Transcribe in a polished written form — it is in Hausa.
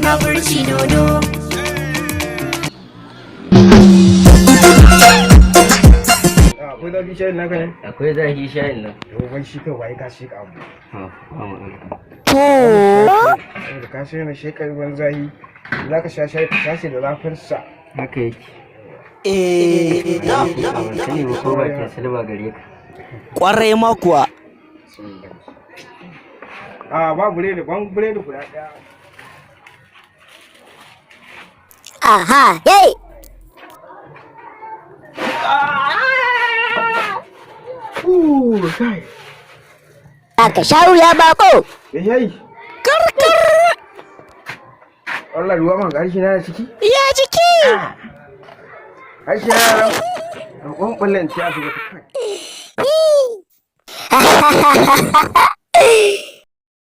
munafurci dodo. Akwai zafi shayin naka ne? Akwai zafi shayin nan. Yau bai shi kai waye ka shi ka mu. Da ka sai na shekar ruwan zahi za ka sha shayi ka tashi da zafin sa. Haka yake. Sani ba ko bakin salba gare ka. Kwarai ma kuwa. Ba buredi, ban buredi guda ɗaya. Aha, yay! Kai. Aka sha wuya bako. Yayi. Allah ruwa man gashi na ciki? Ya ciki. Gashi na ban ballan ci a